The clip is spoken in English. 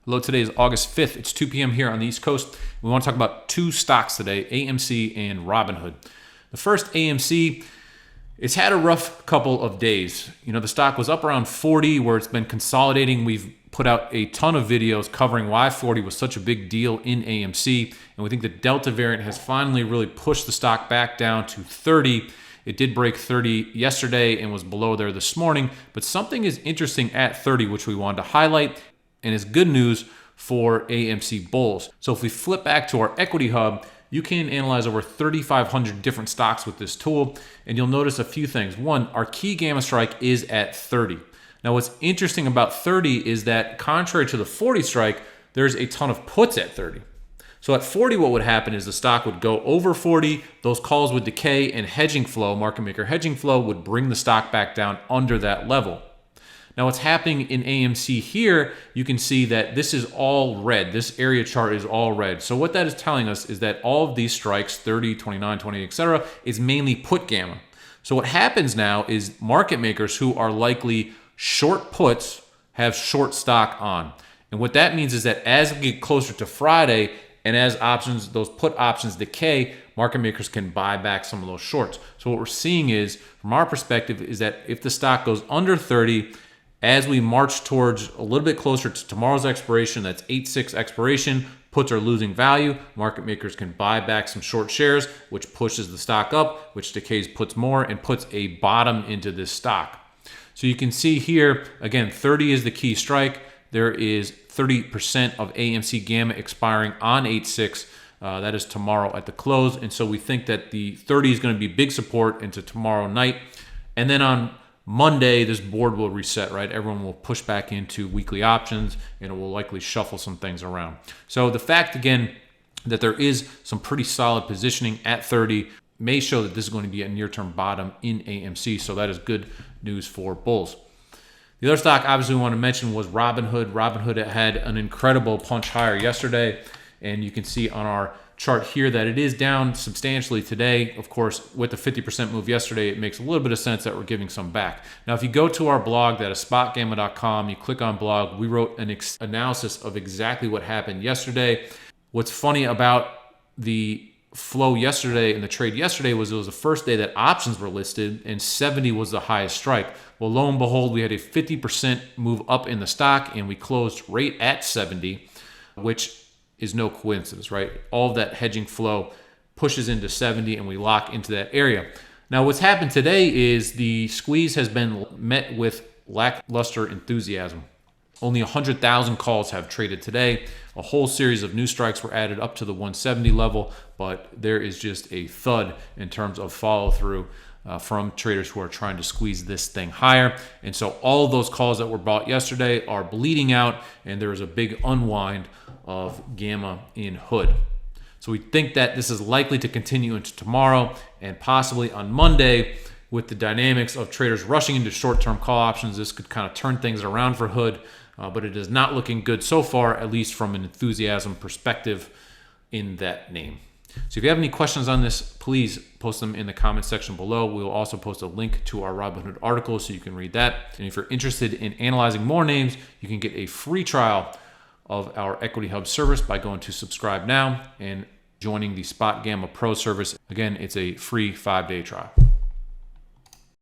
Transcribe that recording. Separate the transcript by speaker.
Speaker 1: Hello, today is August 5th. It's 2 p.m. here on the East Coast. We want to talk about two stocks today, AMC and Robinhood. The first, AMC, it's had a rough couple of days. You know, the stock was up around 40 where it's been consolidating. We've put out a ton of videos covering why 40 was such a big deal in AMC. And we think the Delta variant has finally really pushed the stock back down to 30. It did break 30 yesterday and was below there this morning. But something is interesting at 30, which we wanted to highlight. And it's good news for AMC bulls. So if we flip back to our equity hub, you can analyze over 3,500 different stocks with this tool, and you'll notice a few things. One, our key gamma strike is at 30. Now what's interesting about 30 is that contrary to the 40 strike, there's a ton of puts at 30. So at 40, what would happen is the stock would go over 40, those calls would decay, and hedging flow, market maker hedging flow, would bring the stock back down under that level. Now what's happening in AMC here, you can see that this is all red. This area chart is all red. So what that is telling us is that all of these strikes, 30, 29, 28, etc., is mainly put gamma. So what happens now is market makers who are likely short puts have short stock on. And what that means is that as we get closer to Friday and as options, those put options decay, market makers can buy back some of those shorts. So what we're seeing is, from our perspective, is that if the stock goes under 30, as we march towards a little bit closer to tomorrow's expiration, that's 8/6 expiration, puts are losing value, market makers can buy back some short shares, which pushes the stock up, which decays puts more and puts a bottom into this stock. So you can see here, again, 30 is the key strike. There is 30% of AMC gamma expiring on 8/6. That is tomorrow at the close. And so we think that the 30 is going to be big support into tomorrow night. And then on Monday, this board will reset, right? Everyone will push back into weekly options and it will likely shuffle some things around. So the fact, again, that there is some pretty solid positioning at 30 may show that this is going to be a near-term bottom in AMC. So that is good news for bulls. The other stock obviously we want to mention was Robinhood. Robinhood had an incredible punch higher yesterday. And you can see on our chart here that it is down substantially today. Of course, with the 50% move yesterday, it makes a little bit of sense that we're giving some back. Now, if you go to our blog, that is SpotGamma.com, you click on blog, we wrote an analysis of exactly what happened yesterday. What's funny about the flow yesterday and the trade yesterday was it was the first day that options were listed and 70 was the highest strike. Well, lo and behold, we had a 50% move up in the stock and we closed right at 70, which is no coincidence, right? All of that hedging flow pushes into 70 and we lock into that area. Now, what's happened today is the squeeze has been met with lackluster enthusiasm. Only 100,000 calls have traded today. A whole series of new strikes were added up to the 170 level, but there is just a thud in terms of follow through from traders who are trying to squeeze this thing higher. And so all of those calls that were bought yesterday are bleeding out and there is a big unwind of gamma in hood. So we think that this is likely to continue into tomorrow and possibly on Monday with the dynamics of traders rushing into short-term call options. This could kind of turn things around for hood, but it is not looking good so far, at least from an enthusiasm perspective in that name. So if you have any questions on this, please post them in the comment section below. We will also post a link to our Robinhood article so you can read that. And if you're interested in analyzing more names, you can get a free trial of our Equity Hub service by going to subscribe now and joining the SpotGamma Pro service. Again, it's a free 5-day trial.